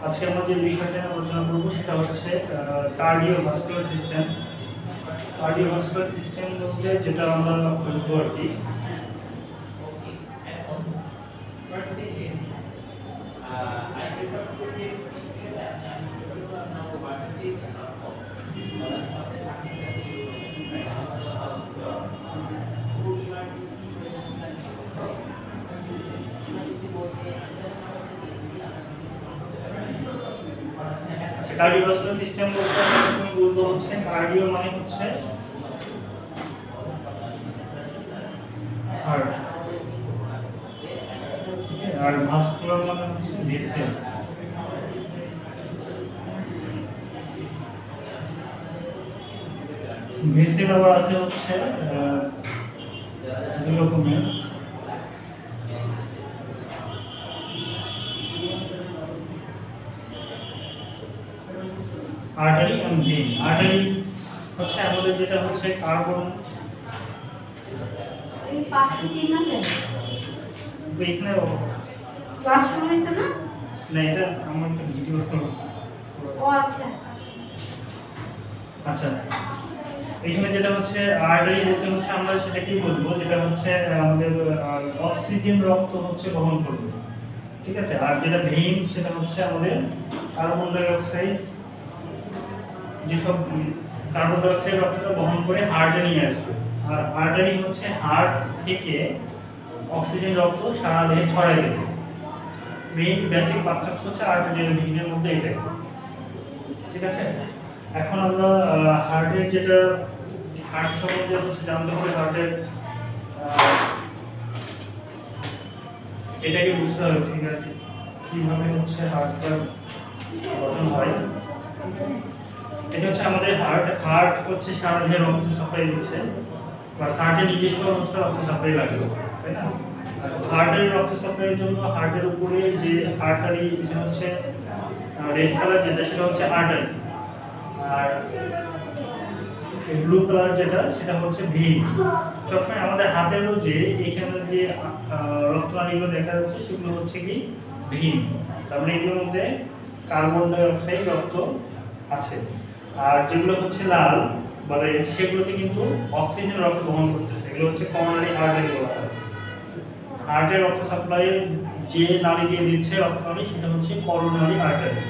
আজকে আমরা যে বিষয়টা আলোচনা করব সেটা হচ্ছে কার্ডিওভাস্কুলার সিস্টেম। কার্ডিওভাস্কুলার সিস্টেম বলতে যেটা আমরা বুঝবো আর কি, কার্ডিওভাস্কুলার সিস্টেম বলতে আমি বলবো হচ্ছে কার্ডিও মানে হচ্ছে হার্ট, আর ভাস্কুলার মানে হচ্ছে ভেসেল। ভেসেল আবার আছে হচ্ছে দুই রকমের, আর্টারি এন্ড ভেইন। আর্টারি হচ্ছে আমাদের যেটা হচ্ছে কার্বন, এই পাঁচশো তিন না চাই এখানে ক্লাস শুরু হয়েছে না? না, এটা আমার একটা ভিডিও। ও আচ্ছা আচ্ছা, এখানে যেটা হচ্ছে আর্টারি বলতে হচ্ছে আমরা সেটা কি বুঝবো, যেটা হচ্ছে আমাদের অক্সিজেন রক্ত হচ্ছে বহন করবে, ঠিক আছে। আর যেটা ভেইন সেটা হচ্ছে আমাদের কার্বন ডাই অক্সাইড, যেসব কার্বন ডাই অক্সাইড রক্তটা বহন করে হার্টে নিয়ে আসবে। আর আর্টারি হচ্ছে হার্ট থেকে অক্সিজেন রক্ত সারা দেহে ছড়াই দেবে। মেইন বেসিক পার্থক্য হচ্ছে আর্টারি আর ভেইনের মধ্যে এটাই, ঠিক আছে। এখন আমরা হার্টের যেটা হার্ট সম্বন্ধে হচ্ছে জানতে হবে, হার্টের এটাকে বুঝতে হবে, ঠিক আছে, কিভাবে হচ্ছে হার্টটা গঠন হয়। এটা হচ্ছে আমাদের হার্ট। হার্ট হচ্ছে সারা দেহে রক্ত সাপ্লাই দিচ্ছে, বা হার্টের নিজস্ব অবস্থা রক্ত সাপ্লাই লাগে, তাই না। হার্টের রক্ত সাপ্লাইয়ের জন্য হার্টের উপরে যে আর্টারি, এটা হচ্ছে রেড কালার যেটা, সেটা হচ্ছে আর্টারি। আর ব্লু কালার যেটা, সেটা হচ্ছে ভেইন। সবসময় আমাদের হাতেরও যে এখানে যে রক্তনালীগুলো দেখা যাচ্ছে সেগুলো হচ্ছে কি ভেইন। তার মানে এগুলোর মধ্যে কার্বন ডাই অক্সাইড রক্ত আছে। আর যেগুলো হচ্ছে লাল বলে সেগুলোতে কিন্তু অক্সিজেন রক্ত বহন করতেছে, এগুলো হচ্ছে করোনারি আর্টারি বলা হয়। হার্টের রক্ত সাপ্লাই যে নালী দিয়ে দিচ্ছে রক্তনালী, সেটা হচ্ছে করোনারি আর্টারি।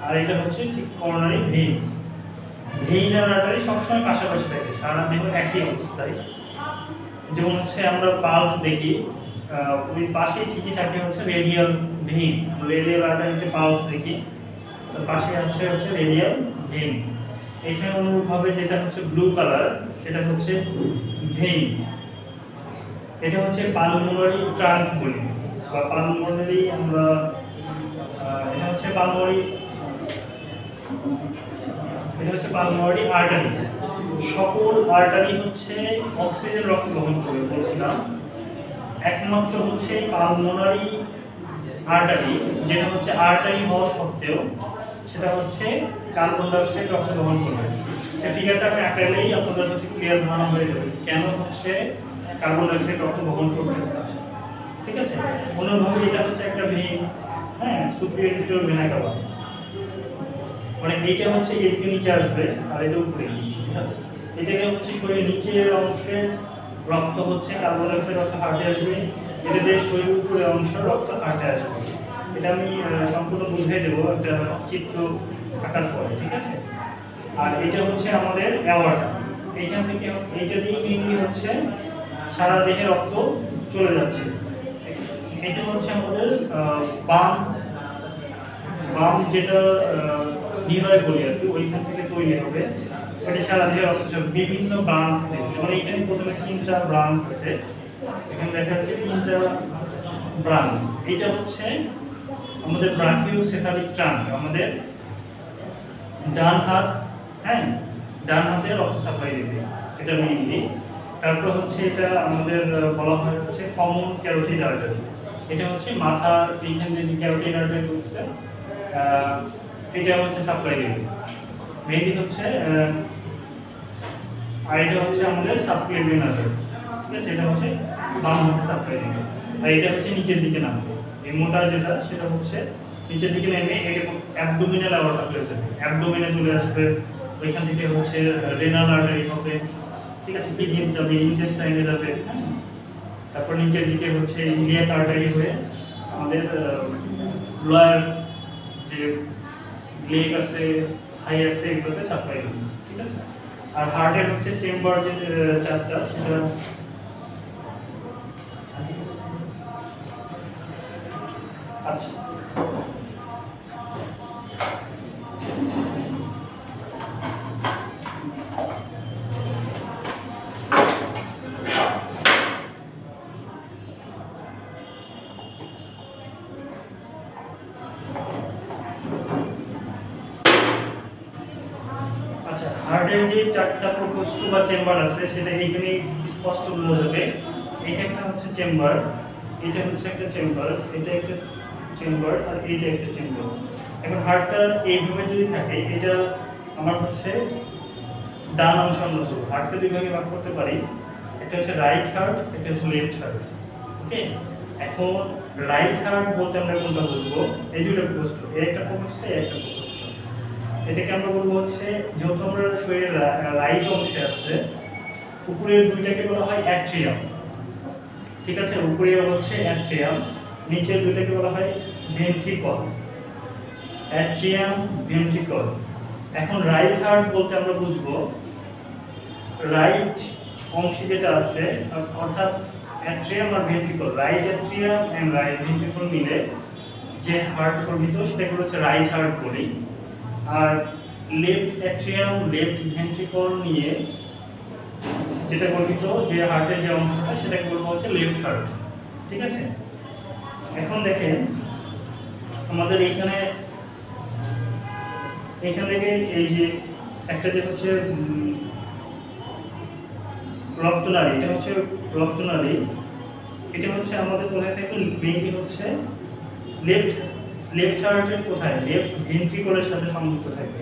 আর এটা হচ্ছে ঠিক করোনারি ভেইন। ভেইন আর আর্টারি সবসময় পাশাপাশি থাকে, সারা দেহ একই অবস্থায়। যেমন হচ্ছে আমরা পালস দেখি, ওই পাশে ঠিকই থাকে হচ্ছে রেডিয়াল ভেইন, রেডিয়াল আর্টারিতে পালস দেখি, তার পাশে আছে হচ্ছে রেডিয়াল ভেইন। এখানে অনুরূপভাবে যেটা হচ্ছে ব্লু কালার, সেটা হচ্ছে ভেইন। এটা হচ্ছে পালমোনারি ট্রাঙ্ক বলি, বা পালমোনারি আমরা এটা হচ্ছে পালমোনারি আর্টারি। সকল আর্টারি হচ্ছে অক্সিজেন রক্ত বহন করে বলছিলাম, একমাত্র হচ্ছে পালমোনারি আর্টারি, যেটা হচ্ছে আর্টারি হওয়া সত্ত্বেও সেটা হচ্ছে কার্বন ডাই অক্সাইড রক্ত বহন করবে। সে ফিগারটা আমি আঁকালেই আপনাদের হচ্ছে ক্লিয়ার ধারণা হয়ে যাবে কেন হচ্ছে কার্বন ডাই অক্সাইড রক্ত বহন করতেছে, ঠিক আছে। অন্যভাবে এটা হচ্ছে একটা ভেইন, হ্যাঁ, সুপিরিয়র ইনফিরিয়র ভেনা কাভা, মানে এইটা হচ্ছে এদিকে নিচে আসবে আর এটা উপরে। এটাকে হচ্ছে শরীরের নিচের অংশে রক্ত হচ্ছে কার্বন ডাই অক্সাইড রক্ত হার্টে আসবে, এটা দিয়ে শরীরের উপরের অংশ রক্ত হার্টে আসবে। এটা আমি সম্পূর্ণ বুঝিয়ে দেবো একটা চিত্র আঁকার পরে, ঠিক আছে। আর এটা হচ্ছে আমাদের অ্যাওয়ার্টা, এইখান থেকে এইটা দিয়ে মেইনলি হচ্ছে সারা দেহে রক্ত চলে যাচ্ছে। এটা হচ্ছে আমাদের বাম যেটা হৃদয় বলি আর কি, ওইখান থেকে তৈরি হবে। এটা সারা দেহে রক্ত বিভিন্ন ব্রাঞ্চ থেকে, মানে এখানে প্রথমে 3টা ব্রাঞ্চ আছে, এখানে দেখা যাচ্ছে তিনটা ব্রাঞ্চ। এটা হচ্ছে আমাদের ব্রাকিওসেফালিক ট্রাঙ্ক, আমাদের ডান হাত, হ্যাঁ ডান হাতে রক্ত সাপ্লাই দেবে এটা মেইনলি। তারপর হচ্ছে এটা আমাদের বলা হয় হচ্ছে কমন ক্যারোটিড আর্টারি, এটা হচ্ছে মাথার এইখানে যে ক্যারোটিড আর্টারি হচ্ছে এটা হচ্ছে সাপ্লাই দেবে মেইনলি হচ্ছে। আর এটা হচ্ছে আমাদের সাবক্লেভিয়ান আর্টারি, ঠিক আছে, এটা হচ্ছে বাম হাতে সাপ্লাই দেবে। আর এটা হচ্ছে নিচের দিকে নামবে, এই মোটা যেটা সেটা হচ্ছে নিচের দিকে নেমে এরকম অ্যাবডোমিনাল আওয়ারটা হয়ে যাবে, অ্যাবডোমিনে চলে আসবে, ওইখান থেকে হচ্ছে রেনাল আর্টারি হবে, ঠিক আছে, কিডনি যাবে, ইন্টেস্টাইনে যাবে, হ্যাঁ। তারপর নিচের দিকে হচ্ছে ইলিয়াক আর্টারি হয়ে আমাদের লোয়ার যে লেগ আছে, থাই আছে, এগুলোতে সাপ্লাই দেবে, ঠিক আছে। আর হার্টের হচ্ছে চেম্বার যে চারটা সেটা আচ্ছা। আচ্ছা, হার্টের যে চারটা প্রকোষ্ঠ বা চেম্বার আছে সেটা এইখানে স্পষ্ট বোঝা যাবে। এটা একটা হচ্ছে চেম্বার, এটা হচ্ছে একটা চেম্বার, এটা একটা চেম্বার, আর এইটা একটা চেম্বার। এখন হার্টটা এইভাবে যদি থাকে, এটা আমার হচ্ছে ডান অংশ আমরা ধরবো। হার্টকে দুই ভাগে ভাগ করতে পারি, একটা হচ্ছে রাইট হার্ট, একটা হচ্ছে লেফট হার্ট, ওকে। এখন রাইট হার্ট বলতে আমরা কোনটা বুঝবো? এই দুটো প্রকোষ্ঠ, এই একটা প্রকোষ্ঠ, এই একটা প্রকোষ্ঠ। এটাকে আমরা বলবো হচ্ছে, যেহেতু আমরা শরীরের রাইট অংশে আছে, উপরের দুইটাকে বলা হয় অ্যাট্রিয়াম, ঠিক আছে, উপরের হচ্ছে অ্যাট্রিয়াম, নিচের দুইটাকে বলা হয় ভেন্ট্রিকল, অ্যাট্রিয়াম ভেন্ট্রিকল। এখন রাইট হার্ট বলতে আমরা বুঝবো রাইট অংশে যেটা আছে, অর্থাৎ অ্যাট্রিয়াম আর ventricle, right atrium and right ventricle মিলে যে হার্ট গঠিত সেটাকে হচ্ছে রাইট হার্ট বলি। আর লেফট অ্যাট্রিয়াম লেফট ভেন্ট্রিকল নিয়ে যেটা গঠিত যে হার্টের যে অংশটা সেটাকে বলবো হচ্ছে লেফট হার্ট, ঠিক আছে। এখন দেখেন আমাদের এখানে এখান থেকে এই যে একটা যে হচ্ছে রক্তনালী, এটা হচ্ছে রক্তনালী, এটা হচ্ছে আমাদের কোথায় থেকে মেইনলি হচ্ছে লেফট হার্টের কোথায়, লেফট ভেন্ট্রিকলের সাথে সংযুক্ত থাকবে,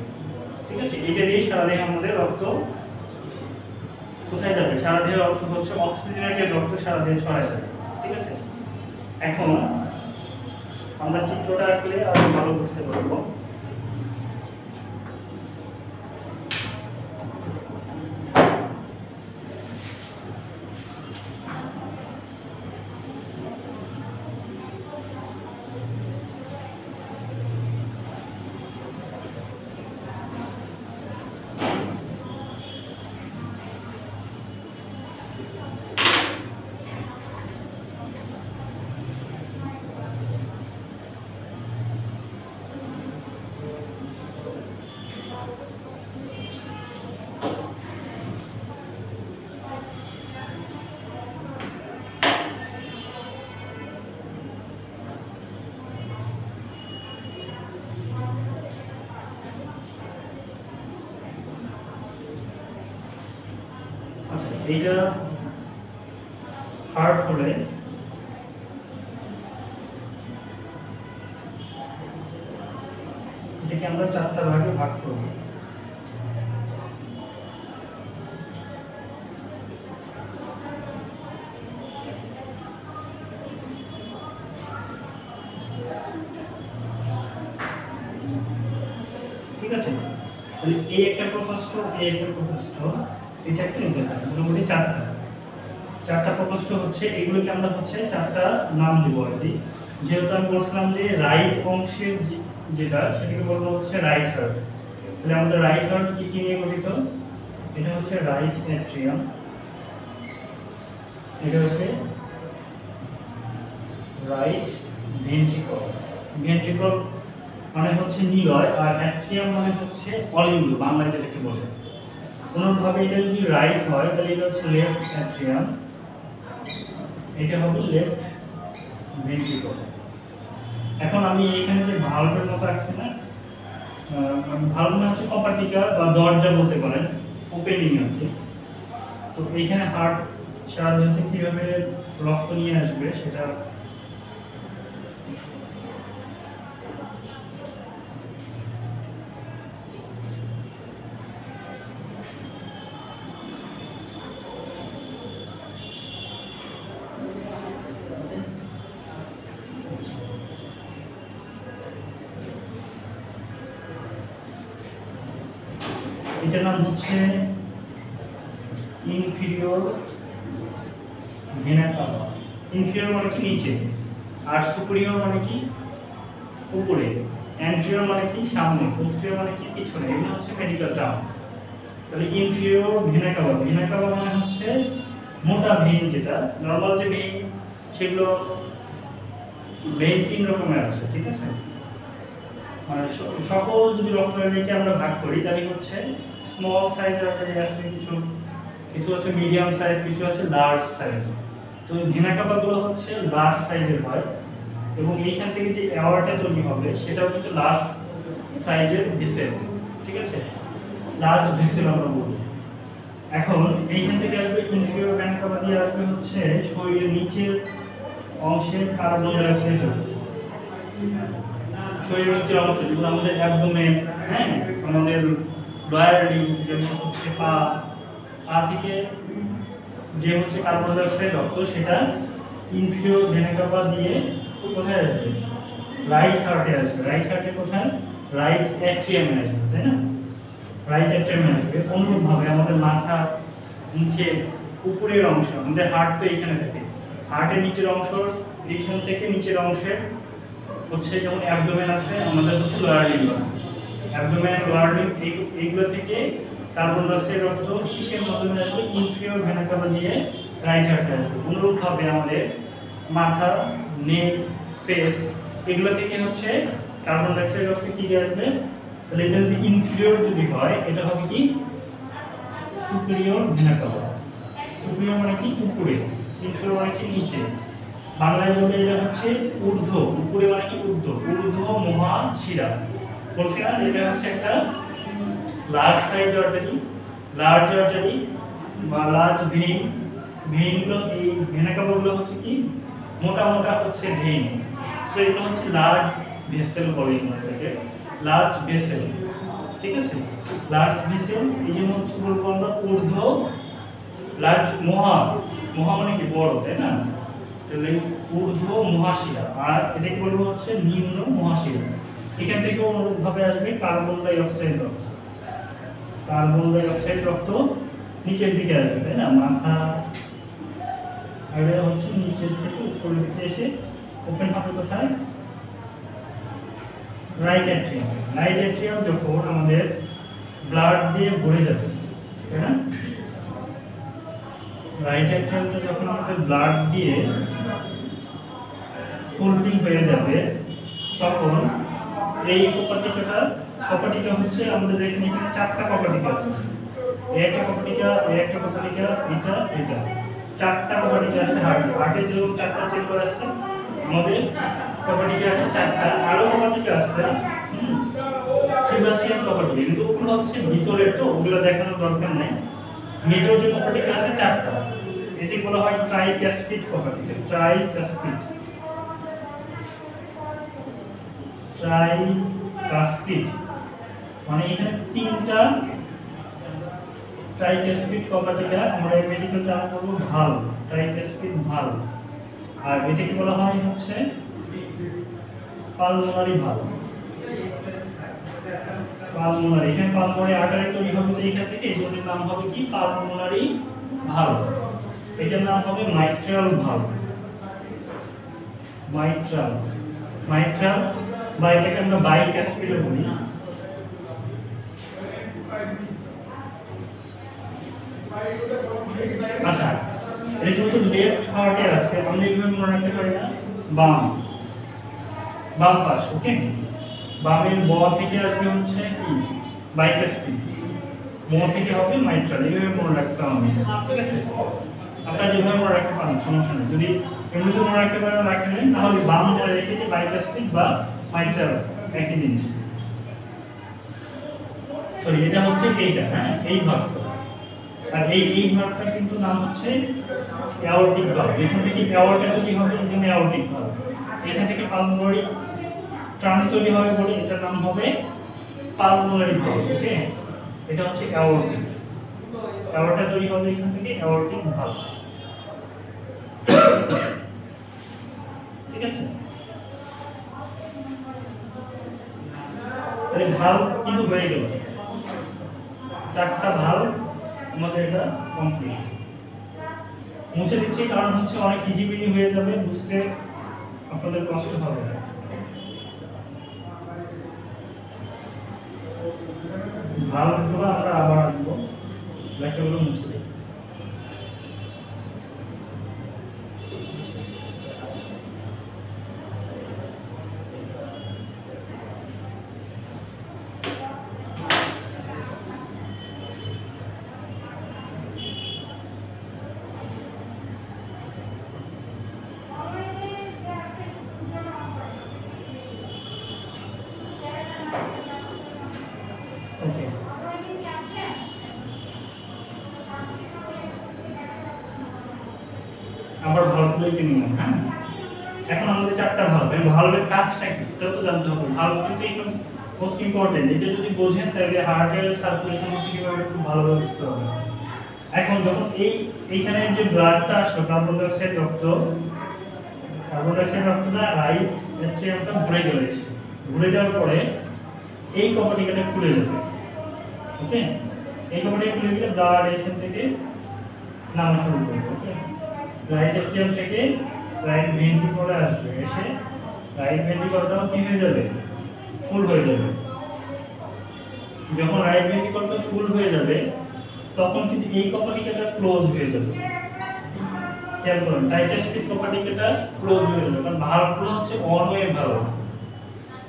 ঠিক আছে। এটা দিয়ে সারাদেহে আমাদের রক্ত কোথায় যাবে, সারাদেহে রক্ত হচ্ছে অক্সিজেনেটেড রক্ত সারাদেহে ছড়ায় যাবে, ঠিক আছে। এখন আমরা চিত্রটা আঁকলে আরো ভালো বুঝতে পারবো। এইটা হার্ট হলে এটাকে আমরা চারটা ভাগে ভাগ করব। ঠিক আছে, তাহলে এই একটা প্রকোষ্ঠ, এই একটা প্রকোষ্ঠ, এটা একটা মোটামুটি চারটা প্রকোষ্ঠ হচ্ছে। এগুলোকে আমরা হচ্ছে চারটা নাম দেব আর কি। যেহেতু আমি বলছিলাম যে রাইট অংশের যেটা সেটাকে বলবো হচ্ছে রাইট হার্ট, তাহলে আমাদের রাইট হার্ট কি কি নিয়ে গঠিত? এটা হচ্ছে রাইট অ্যাট্রিয়াম, এটা হচ্ছে রাইট ভেন্ট্রিকল, ভেন্ট্রিকল মানে হচ্ছে নিলয়, আর অ্যাট্রিয়াম মানে হচ্ছে অলিন্দ, বাংলায় যেটাকে বলে। কোনোভাবে এটা যদি রাইট হয় তাহলে এটা হচ্ছে লেফট অ্যাট্রিয়াম, এটা হবে লেফট ভেন্ট্রিকল। এখন আমি এখানে যে ভালভের মতো আছে না, ভালভ মানে হচ্ছে কপাটিকা বা দরজা বলতে পারেন, ওপেনিং আর কি। তো এইখানে হার্ট সাহায্যে কিভাবে রক্ত নিয়ে আসবে সেটা এটার নাম হচ্ছে ইনফিরিয়র ভেনা কাভা। ইনফিরিয়র মানে কি নিচে, আর সুপিরিয়র মানে কি উপরে, অ্যান্টেরিয়র মানে কি সামনে, পোস্টেরিয়র মানে কি পিছনে। এগুলো হচ্ছে মেডিকেল টার্ম। তাহলে inferior vena CAVA, vena CAVA মানে হচ্ছে মোটা ভেইন, যেটা নর্মাল যে ভেইন সেগুলো ভেইন 3 রকমের আছে, ঠিক আছে। মানে সকল যদি রক্তনালীকে আমরা ভাগ করি তাহলে হচ্ছে স্মল সাইজের আকারে আছে, কিছু কিছু হচ্ছে মিডিয়াম সাইজ, কিছু আছে লার্জ সাইজ। তো ভেনা কাভাগুলো হচ্ছে লার্জ সাইজের হয়, এবং এইখান থেকে যে অ্যাওয়ারটা তৈরি হবে সেটাও কিন্তু লার্জ সাইজের ভেসেল, ঠিক আছে, লার্জ ভেসেল আমরা বলি। এখন এইখান থেকে আসবে ইনফিরিয়র ভেনা কাভা দিয়ে আসবে হচ্ছে শরীরের নিচের অংশের কার্বন ডাই অক্সাইড, শরীরের নিচের অংশ যেগুলো আমাদের অ্যাবডোমেন, হ্যাঁ, আমাদের লোয়ার লিম্ব, যেমন হচ্ছে পা থেকে যে হচ্ছে কার্বন ডাই অক্সাইড রক্ত, সেটা ইনফিরিয়র ভেনা কাভা দিয়ে কোথায় আসবে, রাইট হার্টে আসবে। রাইট হার্টে কোথায়, রাইট অ্যাট্রিয়ামে আসবে, তাই না, রাইট অ্যাট্রিয়ামে আসবে। অনুরূপভাবে আমাদের মাথা, মুখের উপরের অংশ, আমাদের হার্ট তো এইখানে থাকে, হার্টের নিচের অংশ এইখান থেকে নিচের অংশের হচ্ছে যেমন অ্যাবডোমেন আছে, আমাদের হচ্ছে লোয়ার লিম্ব আছে, অ্যাবডোমেন লোয়ার লিম্ব, এইগুলো থেকে কার্বন ডাই অক্সাইড রক্ত কিসের মাধ্যমে আসবে, ইনফিরিয়র ভেনা কাভা দিয়ে রাইট হার্টে আসবে। অনুরূপভাবে আমাদের মাথা, নেক, ফেস এগুলো থেকে হচ্ছে কার্বন ডাই অক্সাইড রক্ত কি আসবে, তাহলে এটা যদি ইনফিরিয়র যদি হয় এটা হবে কি সুপিরিয়র ভেনা কাভা। সুপিরিয়র মানে কি উপরে, ইনফিরিয়র মানে কি নিচে। বাংলায় বলে এটা হচ্ছে ঊর্ধ্ব, উপরে মানে কি ঊর্ধ্ব, ঊর্ধ্ব মহাশিরা। বলছি না এটা হচ্ছে একটা large size artery, large artery বা লার্জ ভেইন। ভেইনগুলো এই ভেনা কাভাগুলো হচ্ছে কি মোটা মোটা হচ্ছে ভেইন। সো এগুলো হচ্ছে লার্জ ভেসেল বলে এটাকে, লার্জ ভেসেল, ঠিক আছে, লার্জ ভেসেল। এই যে হচ্ছে বলবো আমরা ঊর্ধ্ব, লার্জ মহা, মহা মানে কি বড়, তাই না, তাহলে ঊর্ধ্ব মহাশিরা, আর এটাকে বলবো হচ্ছে নিম্ন মহাশিরা। এখান থেকে অনুরূপভাবে আসবে কার্বন ডাই অক্সাইড রক্ত, কার্বন ডাই অক্সাইড রক্ত নিচের দিকে আসবে, তাই না, মাথা এটা হচ্ছে নিচের থেকে উপরের দিকে এসে ওপেন হবে কোথায়, রাইট অ্যাট্রিয়াম। রাইট অ্যাট্রিয়াম যখন আমাদের ব্লাড দিয়ে ভরে যাবে, তাই না, রাইট অ্যাট্রিয়ামটা যখন আমাদের ব্লাড দিয়ে ফুলফিল হয়ে যাবে তখন এই কপাটিকা হচ্ছে আমাদের দেখেন এখানে 4টা কপাটিকা আছে, এই একটা কপাটিকা, এই একটা কপাটিকা, এটা এটা 4টা কপাটিকা আছে হার্টে যেরকম 4টা চেম্বার আছে, আমাদের কপাটিকা আছে 4টা, আরো কপাটিকা আছে থ্রিবাসিয়ান কপাটিকা, কিন্তু ওগুলো হচ্ছে ভিতরে, তো ওগুলো দেখানোর দরকার নেই। মেজর যে কপাটিকা আছে 4টা, এটি বলা হয় ট্রাইক্যাসপিড কপাটিকা, ট্রাইক্যাসপিড, ট্রাইকাসপিড মানে এখানে 3টা ট্রাইকাসপিড কপাটিকা, আমরা এই মেডিকেল টার্ম বলবো ভালভ, ট্রাইকাসপিড ভালভ। আর এটাকে বলা হয় হচ্ছে পালমোনারি ভালভ, পালমোনারি, এখানে পালমোনারি আর্টারি তৈরি হবে তো এইখান থেকে, এই জন্য নাম হবে কি পালমোনারি ভালভ। এটার নাম হবে মাইট্রাল ভালভ, মাইট্রাল, মাইট্রাল বা এটাকে আমরা বাইকাসপিডও বলি। আচ্ছা, এটা যেহেতু লেফট হার্টে আছে আমরা এইভাবে মনে রাখতে পারি না, বাম, বাম পাশ, ওকে, বামের ব থেকে আসবে হচ্ছে কি বাইকাসপিড, ম থেকে হবে মাইট্রাল, এইভাবে মনে রাখতে হবে, ঠিক আছে। আপনারা যেভাবে মনে রাখতে পারেন সমস্যা নেই, যদি এমনিতে মনে রাখতে পারেন রাখলেন, নাহলে বাম মনে রেখে যে বাইকাস্পিড বা মাইট্রাল একই জিনিস। সরি, এটা হচ্ছে এইটা, হ্যাঁ এই ভাগটা, আর এই ভাগটা কিন্তু নাম হচ্ছে অ্যাওর্টিক ভাগ। এখান থেকে অ্যাওর্টা যদি হবে এই জন্য অ্যাওর্টিক ভাগ, এখান থেকে পালমোনারি ট্রাঙ্ক তৈরি হবে বলে এটার নাম হবে পালমোনারি ভাগ। ওকে, এটা হচ্ছে অ্যাওর্টিক, অ্যাওর্টা তৈরি হবে এখান থেকে অ্যাওর্টিক ভাগ। ঠিক আছে, তাহলে ভালভ কিন্তু হয়ে গেল, চারটা ভালভ আমাদের এটা কমপ্লিট। মুছে দিচ্ছি কারণ হচ্ছে অনেক ইজিবিজি হয়ে যাবে, বুঝতে আপনাদের কষ্ট হবে না। ভালভগুলো আমরা আবার আনবো, ব্যাখ্যাগুলো মুছে দিই। ওকে, আবার ভালভগুলো কিনে নিলাম। হ্যাঁ, এখন আমাদের চারটা ভালভ, এই ভালভের কাজটা কি এটাও তো জানতে হবে। ভালভ কিন্তু একদম মোস্ট ইম্পর্টেন্ট, এটা যদি বোঝেন তাহলে হার্টের সার্কুলেশন হচ্ছে কিভাবে খুব ভালোভাবে বুঝতে হবে। এখন যখন এইখানে যে ব্লাডটা আসলো, কার্বন ডাই অক্সাইড রক্ত, কার্বন ডাই অক্সাইড রক্তটা রাইট অ্যাট্রিয়ামটা ঘুরে গেল, ঘুরে যাওয়ার পরে এই কপাটিকাটা খুলে যাবে। ওকে, এই কপাটিকা খুলে গেলে ব্লাড এখান থেকে নামা শুরু করবে। ওকে, রাইট অ্যাট্রিয়াম থেকে রাইট ভেন্ট্রিকলে আসবে, এসে রাইট ভেন্ট্রিকলটাও কি হয়ে যাবে, ফুল হয়ে যাবে। যখন রাইট ভেন্ট্রিকলটা ফুল হয়ে যাবে তখন কিন্তু এই কপাটিকাটা ক্লোজ হয়ে যাবে। খেয়াল করুন, ডাইটাস্পিড কপাটিকাটা ক্লোজ হয়ে যাবে, কারণ ভালভগুলো হচ্ছে অন ওয়ে ভালভ,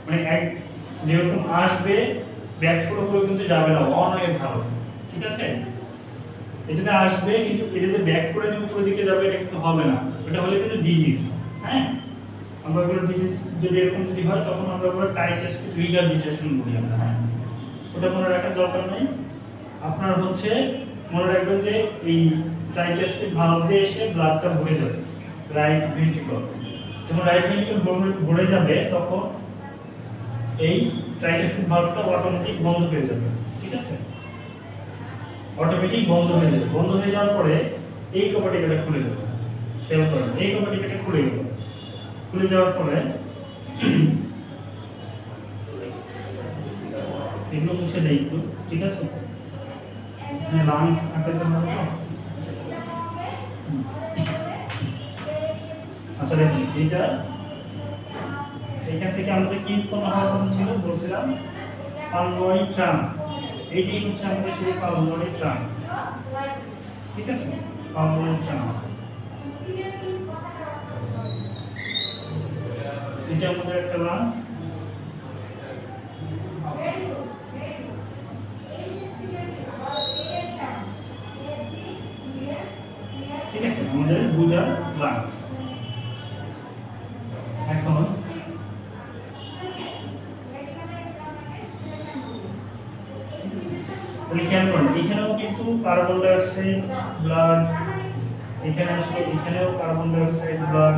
মানে এক যেরকম আসবে ব্যাকফ্লো করে কিন্তু যাবে না, অন ওয়ে ভালভ। ঠিক আছে, এটাতে আসবে কিন্তু এটাতে ব্যাক করে যে উপরের দিকে যাবে এটা কিন্তু হবে না, এটা হলে কিন্তু ডিজিজ। হ্যাঁ, আমরা বলি ডিজিজ যদি এরকম যদি হয় তখন আমরা বলি টাইটাস্পিড রিগারজিটেশন বলি আমরা। হ্যাঁ, ওটা মনে রাখার দরকার নেই, আপনার হচ্ছে মনে রাখবেন যে এই টাইটাস্পিড ভালভ দিয়ে এসে ব্লাডটা ভরে যাবে রাইট ভেন্ট্রিকল। যখন রাইট ভেন্ট্রিকল ভরে যাবে তখন এই টাইটাস্পিড ভালভটা অটোমেটিক বন্ধ হয়ে যাবে। ঠিক আছে, অটোমেটিক বন্ধ হয়ে যাবে। বন্ধ হয়ে যাওয়ার পরে এই কপাটিকাটা খুলে যাবে। খেয়াল করেন, এই কপাটিকাটা খুলে গেল, খুলে যাওয়ার পরে এগুলো মুছে দেয় একটু। ঠিক আছে, লাংস আঁকার জন্য আচ্ছা দেখুন, এইটা এখান থেকে আমাদের কি উৎপন্ন হওয়ার কথা ছিল বলছিলাম, পালমোনারি ট্রাঙ্ক। এইটাই হচ্ছে আমাদের সেই পালমোনারি ট্রাঙ্ক। ঠিক আছে, পালমোনারি ট্রাঙ্ক এটা আমাদের একটা লাংস। ঠিক আছে, আমাদের দুটা লাংস। এখন খেয়াল করুন, এখানেও কিন্তু কার্বন ডাই অক্সাইড ব্লাড, এখানে আসলে এখানেও কার্বন ডাই অক্সাইড ব্লাড।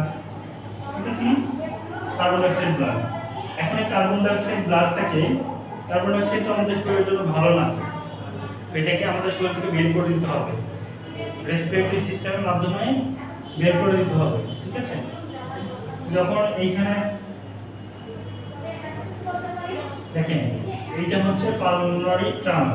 ঠিক আছে, কার্বন ডাই অক্সাইড ব্লাড। এখন এই carbon die oxide ব্লাডটাকে, carbon die oxide তো আমাদের শরীরের জন্য ভালো না, এটাকে আমাদের শরীর থেকে বের করে দিতে হবে, রেসপিরেটরি সিস্টেমের মাধ্যমে বের করে দিতে হবে। ঠিক আছে, যখন এইখানে দেখেন এইটা হচ্ছে পালমোনারি ট্রাঙ্ক।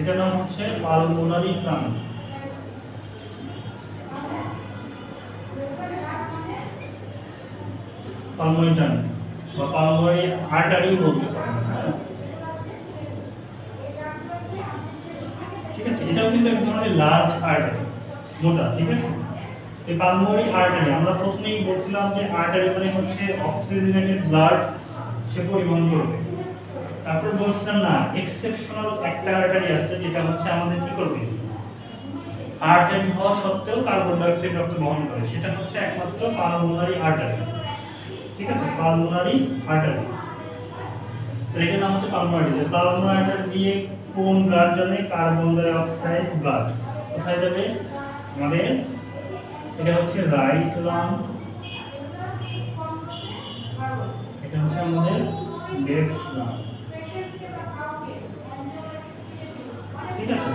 এটার নাম হচ্ছে পালমোনারি ট্রাঙ্ক। পালমোনারি ট্রাঙ্ক বা পালমোনারি আর্টারি বলতে পারেন, ঠিক আছে। এটাও কিন্তু এক ধরনের লার্জ আর্টারি, মোটা, ঠিক আছে। এই পালমোনারি আর্টারি আমরা প্রথমেই বলছিলাম যে আর্টারি মানে হচ্ছে অক্সিজেনেটেড ব্লাড সে পরিবহন করবে। তারপর বলছিলাম না এক্সেপশনাল একটা আর্টারি আছে যেটা হচ্ছে আমাদের কি করবে, আর্টারি হওয়া সত্ত্বেও কার্বন ডাই অক্সাইড রক্ত বহন করে, সেটা হচ্ছে একমাত্র পালমোনারি আর্টারি, ঠিক আছে। পালমোনারি আর্টারি, এটার নাম হচ্ছে পালমোনারি। পালমোনারি আর্টারি দিয়ে কোন ব্লাড যাবে, কার্বন ডাই অক্সাইড ব্লাড কোথায় যাবে আমাদের, এটা হচ্ছে রাইট লাং, এটা হচ্ছে আমাদের লেফট লাং, ঠিক আছে।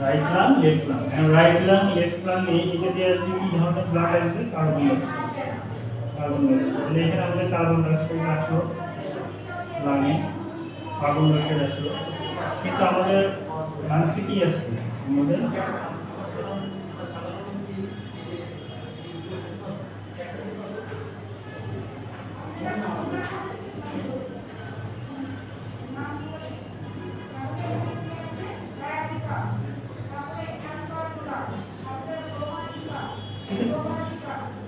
Right lung left lung, and right lung left lung এটা দিয়ে আসবে কি ধরনের ব্লাড আসবে, carbon dioxide, carbon dioxide. তাহলে এখানে আমাদের কার্বন ডাই অক্সাইড আসলো লাঙে, কার্বন ডাই অক্সাইড আসলো, কিন্তু আমাদের লাংসে কি আছে, আমাদের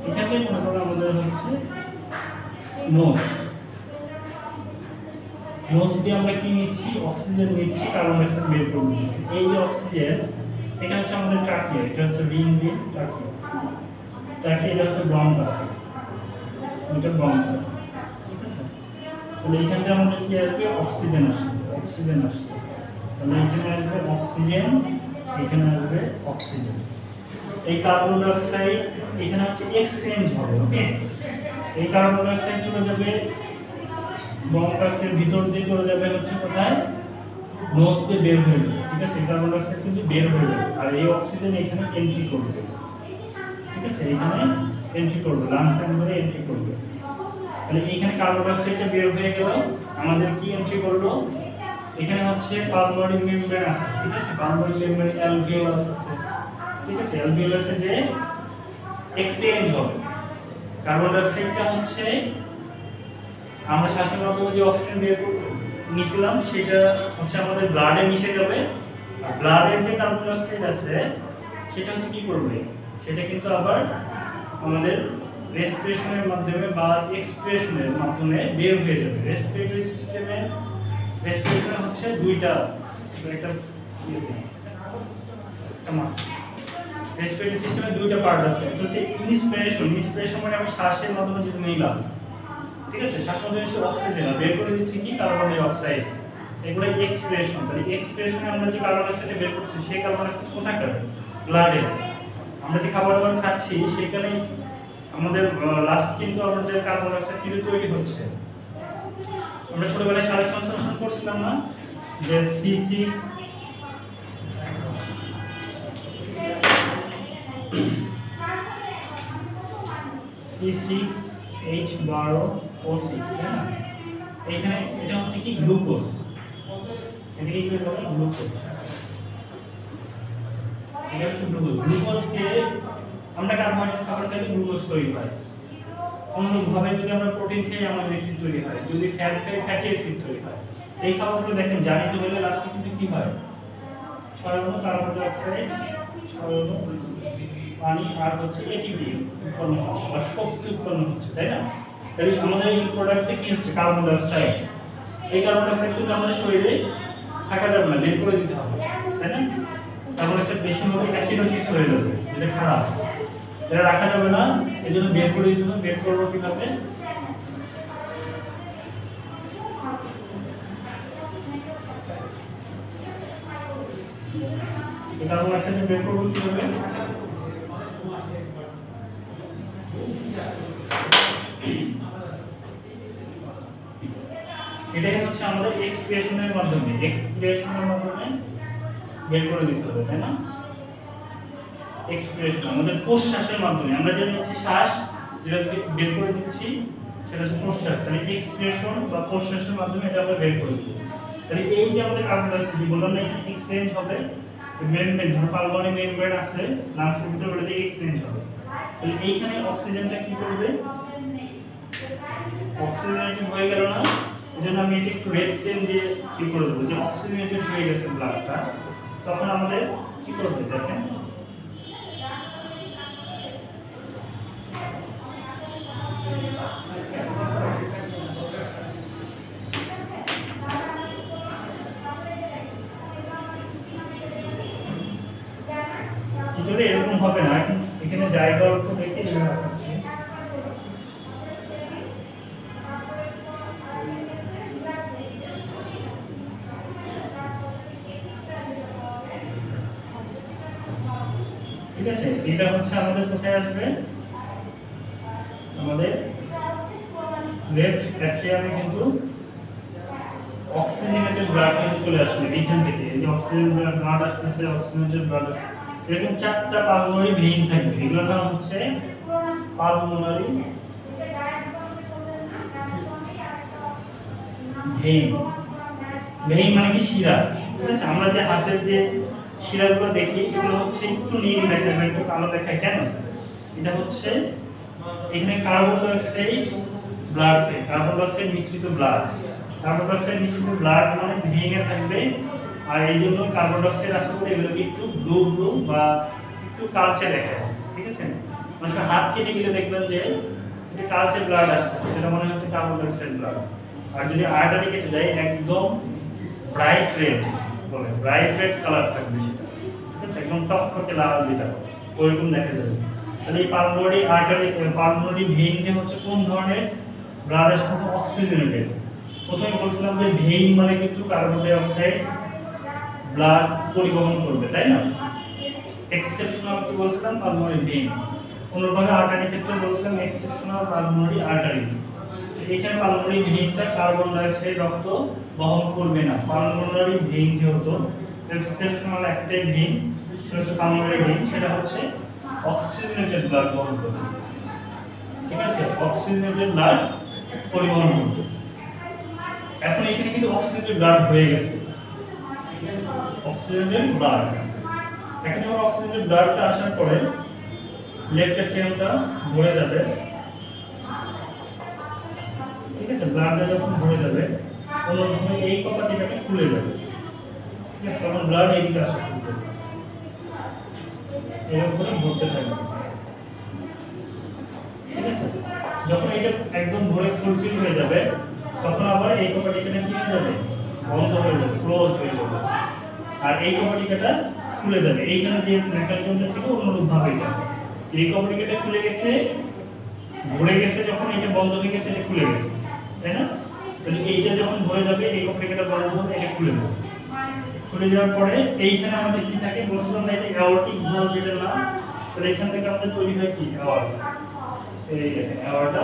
এখানে মনে করো আমাদের হচ্ছে নোজ, নোজ দিয়ে আমরা কি নিচ্ছি, অক্সিজেন নিচ্ছি, কার্বন ডাই অক্সাইড বের করে দিচ্ছি। এই যে অক্সিজেন, এটা হচ্ছে আমাদের ট্রাকিয়া, এটা হচ্ছে রিং রিং ট্রাকিয়া, ট্রাকিয়া, এটা হচ্ছে ব্রঙ্কাস, এটা ব্রঙ্কাস, ঠিক আছে। তাহলে এখান থেকে আমাদের কি আসবে, অক্সিজেন আসবে, অক্সিজেন আসবে। তাহলে এখানে আসবে অক্সিজেন, এখানে আসবে অক্সিজেন। এই কার্বন ডাই অক্সাইড এখানে হচ্ছে এক্সচেঞ্জ হবে, ওকে। এই কার্বন ডাই অক্সাইড চলে যাবে ব্রঙ্কাসের ভিতর দিয়ে, চলে যাবে হচ্ছে কোথায়, নোজ দিয়ে বের হয়ে যাবে, ঠিক আছে। কার্বন ডাই অক্সাইড কিন্তু বের হয়ে যাবে, আর এই অক্সিজেন এখানে এন্ট্রি করবে, ঠিক আছে, এখানে এন্ট্রি করবে, লাংসের ভিতরে এন্ট্রি করবে। তাহলে এখানে কার্বন ডাই অক্সাইডটা বের হয়ে গেল, আমাদের কি এন্ট্রি করলো, এখানে হচ্ছে পালমোনারি মেমব্রেন আছে, ঠিক আছে। পালমোনারি মেমব্রেন অ্যালভিওলাস আছে, ঠিক আছে। অ্যালভিওলাসে যে এক্সচেঞ্জ হবে, কার্বন ডাই অক্সাইডটা হচ্ছে আমরা শ্বাসের মাধ্যমে যে অক্সিজেন বের নিছিলাম সেটা হচ্ছে আমাদের ব্লাডে মিশে যাবে, আর ব্লাডের যে কার্বন ডাই অক্সাইড আছে সেটা হচ্ছে কি করবে, সেটা কিন্তু আবার আমাদের রেসপিরেশনের মাধ্যমে বা এক্সপিরেশনের মাধ্যমে বের হয়ে যাবে। রেসপিরেটরি সিস্টেমে রেসপিরেশন হচ্ছে দুইটা, একটা রেসপিরেটরি সিস্টেমে দুইটা পার্ট আছে, একটা হচ্ছে ইন্সপিরেশন, ইন্সপিরেশন মানে আমি শ্বাসের মাধ্যমে যেটা নিলাম, ঠিক আছে, শ্বাসের মাধ্যমে হচ্ছে অক্সিজেন, আর বের করে দিচ্ছি কি কার্বন ডাই অক্সাইড, এগুলো এক্সপিরেশন। তাহলে এক্সপিরেশনে আমরা যে কার্বন ডাই অক্সাইড বের করছি সেই কার্বন ডাই অক্সাইড কোথায় যাবে, ব্লাডে। আমরা যে খাবার দাবার খাচ্ছি সেখানে আমাদের লাস্ট কিন্তু আমাদের কার্বন ডাই অক্সাইড কিন্তু তৈরি হচ্ছে। আমরা ছোটবেলায় সারের সংশ্লেষণ করছিলাম না, যে C6H12O6, তাই না? এখানে এটা হচ্ছে কি গ্লুকোজ, এটাকে কি বলে, গ্লুকোজ। এটা হচ্ছে গ্লুকোজ। গ্লুকোজকে আমরা কার্বোহাইড্রেট খাবার খেলে গ্লুকোজ তৈরি হয়, অন্যভাবে যদি আমরা প্রোটিন খাই আমাদের অ্যাসিড তৈরি হয়, যদি ফ্যাট খাই ফ্যাটি অ্যাসিড তৈরি হয়। এই খাবারগুলো দেখেন জানিতে হলে লাস্টে কিন্তু কি হয়, 6 অণু কার্বন ডাই অক্সাইড, 6 অণু পানি, আর হচ্ছে এটিপি উৎপন্ন হচ্ছে বা শক্তি উৎপন্ন হচ্ছে, তাই না? তাহলে আমাদের এই প্রোডাক্টে কি হচ্ছে, কার্বন ডাই অক্সাইড। এই কার্বন ডাই অক্সাইড কিন্তু আমাদের শরীরে থাকা যাবে না, বের করে দিতে হবে, তাই না? কার্বন ডাই অক্সাইড বেশি হলে অ্যাসিডোসিস হয়ে যাবে, এটা খারাপ, এটা রাখা যাবে না, এই জন্য বের করে দিতে হবে। বের করবো কিভাবে, কার্বন ডাই অক্সাইড বের করবো কিভাবে, এটাই হচ্ছে আমাদের এক্সপ্রেশনের মাধ্যমে, বের করে দিতে হবে, তাই না? এক্সপ্রেশন আমাদের প্রশ্বাসের মাধ্যমে, আমরা যে নিচ্ছি শ্বাস, যেটা বের করে দিচ্ছি সেটা হচ্ছে প্রশ্বাস। তাহলে এক্সপ্রেশন বা প্রশ্বাসের মাধ্যমে এটা আমরা বের করে দিই। তাহলে এই যে আমাদের কার্বন ডাই অক্সাইড বললাম না, এখানে এক্সচেঞ্জ হবে, মেমব্রেন, ধরো পালমোনারি মেমব্রেন আছে লাংসের ভিতরে, ওটা দিয়ে এক্সচেঞ্জ হবে। তাহলে এইখানে অক্সিজেনটা কি করবে, অক্সিজেনেটেড হয়ে গেল না, এজন্য আমি এটা একটু রেড পেন দিয়ে কি করে দেবো যে অক্সিজেনেটেড হয়ে গেছে ব্লাডটা। তখন আমাদের কি করবে দেখেন, যদি এরকম হবে না, এখানে জায়গা অল্প দেখে রাখাচ্ছি। ঠিক আছে, এটা হচ্ছে আমাদের কোথায় আসবে, আমাদের লেফট অ্যাট্রিয়ামে কিন্তু অক্সিজেনেটেড ব্লাড কিন্তু চলে আসবে এখান থেকে। এই যে অক্সিজেন ব্লাড আসতেছে, অক্সিজেনেটেড ব্লাড এরকম 4টা পালমোনারি ভেইন থাকবে। এগুলোর নাম হচ্ছে পালমোনারি ভেইন। ভেইন মানে কি শিরা। ঠিক আছে, আমরা যে হাতের যে শিরাগুলো দেখি এগুলো হচ্ছে একটু নীল দেখায়, একটু কালো দেখায় কেন? এটা হচ্ছে এখানে কার্বন ডাই অক্সাইড ব্লাড থেকে, কার্বন ডাই অক্সাইড মিশ্রিত ব্লাড। কার্বন ডাই অক্সাইড মিশ্রিত ব্লাড মানে ভেইনে থাকবে, আর এই জন্য কার্বন ডাই অক্সাইড আসলে এগুলোকে একটু ব্লু ব্লু বা একটু কালচে দেখায়। ঠিক আছে, মানে হাত কেটে গেলে দেখবেন যে এটা কালচে ব্লাড আছে, সেটা মনে হচ্ছে কার্বন ডাই অক্সাইড ব্লাড। আর যদি আর্টারি কেটে যায় একদম ব্রাইট রেড বলে, ব্রাইট রেড কালার থাকবে সেটা। ঠিক আছে, একদম টকটকে লাল যেটা ওইরকম দেখা যাবে। তাহলে এই পালমোনারি আর্টারি, পালমোনারি ভেইন হচ্ছে কোন ধরনের ব্লাড আসছে? অক্সিজেনেটেড। প্রথমে বলছিলাম যে ভেইন মানে কিন্তু কার্বন ডাই অক্সাইড ব্লাড পরিবহন করবে, তাই না? এক্সেপশনাল কি বলছিলাম? Pulmonary vein. অন্যভাবে আর্টারির ক্ষেত্রে বলছিলাম এক্সেপশনাল পালমোনারি আর্টারি। এখানে পালমোনারি ভেইনটা কার্বন ডাই অক্সাইড রক্ত বহন করবে না। পালমোনারি ভেইন যেহেতু এক্সেপশনাল একটাই ভেইন, সেটা হচ্ছে পালমোনারি ভেইন, সেটা হচ্ছে অক্সিজেনেটেড ব্লাড বহন করবে। ঠিক আছে, অক্সিজেনেটেড ব্লাড পরিবহন করবে। এখন এখানে কিন্তু অক্সিজেনেটেড ব্লাড হয়ে গেছে, অক্সিজেনেটেড ব্লাড। এখন যখন অক্সিজেনেটেড ব্লাডটা আসার পরে লেফট অ্যাট্রিয়ামটা ভরে যাবে। ঠিক আছে, ব্লাডটা যখন ভরে যাবে অনুরূপভাবে এই কপাটিটাকে খুলে যাবে। ঠিক আছে, তখন ব্লাড এদিকে আসা শুরু করবে, এরকম করে ভরতে থাকবে। ঠিক আছে, যখন এটা একদম ভরে ফুলফিল হয়ে যাবে তখন আবার এই কপাটিটা কি হয়ে যাবে? বন্ধ হয়ে যাবে, ক্লোজ হয়ে যাবে। আর এই কপাটিটা খুলে যাবে। এইখানে যে মেকানিজমটা ছিল অনুরূপভাবে এই কপাটিটা খুলে গেছে, ভরে গেছে, যখন এটা বন্ধ হয়ে গেছে এটা খুলে গেছে, তাই না? তাহলে এইটা যখন ভরে যাবে এই কপাটিটা বন্ধ হবে, এটা খুলে যাবে। খুলে যাওয়ার পরে এইখানে আমাদের কি থাকে বলছিলাম না, এটা অ্যাওর্টিক ভালভ যেটা না, তাহলে এখান থেকে আমাদের তৈরি হয় কি অ্যাওর্ট। এই দেখেন অ্যাওর্টটা,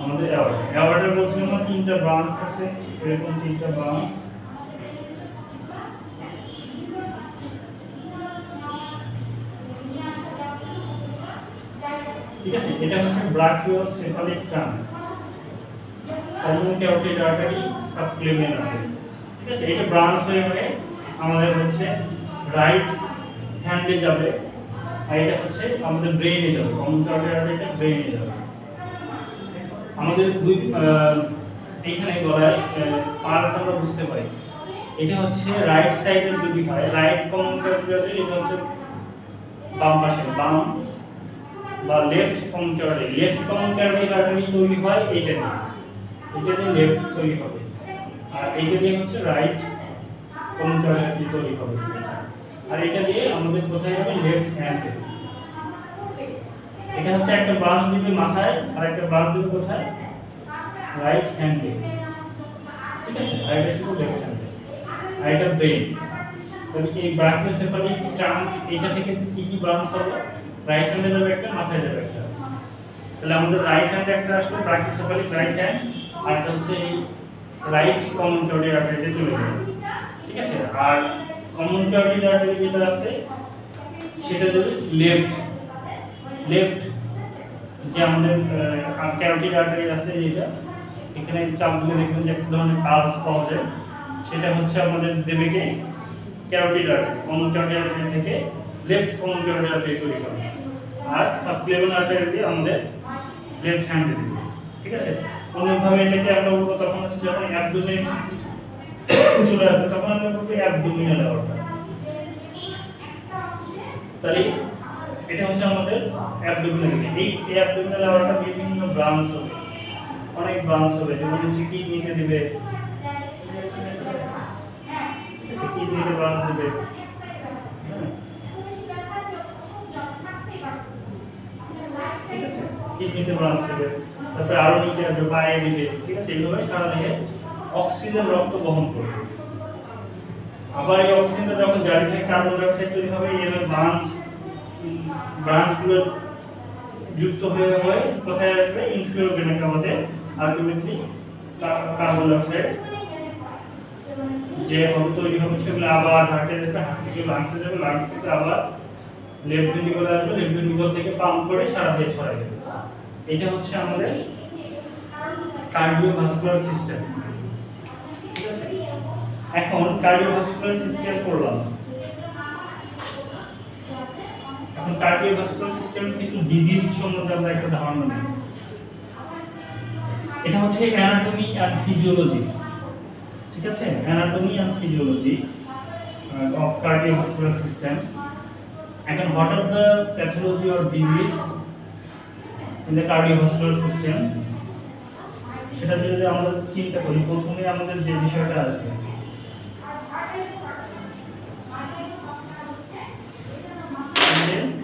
আমাদের অ্যাওর্টের বলছিলাম না 3টা ব্রাঞ্চ আছে, এরকম 3টা ব্রাঞ্চ। ঠিক আছে, এটা হচ্ছে brachiocephalic trunk, common carotid artery, subclavian artery. ঠিক আছে, এটা ব্রাঞ্চ হয়ে আমাদের হচ্ছে রাইট হ্যান্ডে যাবে, আর এটা হচ্ছে আমাদের ব্রেইনে যাবে। কমন ক্যারোটিড আর্টারিটা ব্রেইনে যাবে। আমাদের দুই এইখানে গলায় পালস আমরা বুঝতে পারি। এটা হচ্ছে রাইট সাইডের যদি হয়, রাইট কমন ক্যারোটিড আর্টারি, এটা হচ্ছে বাম পাশে, বাম বা left common carotid. Left common carotid artery তৈরি হয় এইটা দিয়ে, এটা দিয়ে লেফট তৈরি হবে, আর এইটা দিয়ে হচ্ছে রাইট কমন ক্যারোটিড তৈরি হবে। আর এটা দিয়ে আমাদের কোথায় যাবে? লেফট হ্যান্ডে। এটা হচ্ছে একটা ব্রাঞ্চ দিবে মাথায়, আর একটা ব্রাঞ্চ দিবে কোথায়? রাইট হ্যান্ডে। ঠিক আছে, আর এটা শুধু লেফট হ্যান্ডে, আর এটা ব্রেন। তাহলে এই ব্রাকিওসেফালিক ট্রাঙ্ক এইটা থেকে কি কি ব্রাঞ্চ হবে? রাইট হ্যান্ডে যাবে একটা, মাথায় যাবে একটা। তাহলে আমাদের রাইট হ্যান্ডে একটা আসলে ব্রাকিওসেফালিক রাইট হ্যান্ড, আর এটা হচ্ছে এই রাইট কমন ক্যারোটিড আর্টারিতে চলে যাবে। ঠিক আছে, আর কমন ক্যারোটিড আর্টারি যেটা আছে সেটা যদি লেফট যে আমাদের ক্যারোটিড আর্টারি আছে যেটা, এখানে চাপ দিলে দেখবেন যে একটা ধরনের পালস পাওয়া যায়, সেটা হচ্ছে আমাদের দেবেকে carotid artery. Common carotid artery থেকে লেফট কমন ক্যারোটিড আর্টারি তৈরি করে। আর সাবক্লেভিয়ান আর্টারিটি আমাদের লেফট হ্যান্ডে দিবে, ঠিক আছে। অন্যভাবে এটাকে আমরা বলবো তখন হচ্ছে যখন অ্যাবডোমেন চলে আসবে তখন আমরা বলবো অ্যাবডোমিনাল অর্টা। তাহলে এটা হচ্ছে আমাদের অ্যাবডোমিনাল। এই অ্যাবডোমিনাল অর্টা বিভিন্ন ব্রাঞ্চ হবে, অনেক ব্রাঞ্চ হবে, যেমন হচ্ছে কিডনিতে দিবে, কিডনিতে ব্রাঞ্চ দিবে, ঠিক আছে, কিডনিতে ব্রাঞ্চ দিবে, তারপরে আরো নিচে আসবে পায়ে দিবে, ঠিক আছে। এইভাবে সারা দেহে অক্সিজেন রক্ত বহন করবে। আবার এই অক্সিজেনটা যখন জারি থেকে কার্বন ডাই অক্সাইড তৈরি হবে, এর ব্রাঞ্চগুলো যুক্ত হয়ে হয়ে কোথায় আসবে, inferior vena কাভাতে ultimately carbon die oxide যে হবে তৈরি হবে সেগুলো আবার হার্টে যাবে, হার্ট থেকে লাংসে যাবে, লাংস থেকে আবার লেফট ভেন্ট্রিকলে আসবে, লেফট ভেন্ট্রিকল থেকে পাম্প করে সারা দেহে ছড়াই দেবে। এটা হচ্ছে আমাদের কার্ডিওভাস্কুলার সিস্টেম, ঠিক আছে। এখন কার্ডিওভাস্কুলার সিস্টেম করলাম, এখন কার্ডিওভাস্কুলার সিস্টেমের কিছু ডিজিজ সম্বন্ধে আমরা একটা ধারণা নিই। এটা হচ্ছে অ্যানাটমি এন্ড ফিজিওলজি, ঠিক আছে, anatomy and physiology of cardiovascular system. এখন what are the pathology or disease in the cardiovascular system, সেটা যদি আমরা চিন্তা করি, প্রথমে আমাদের যে বিষয়টা আসবে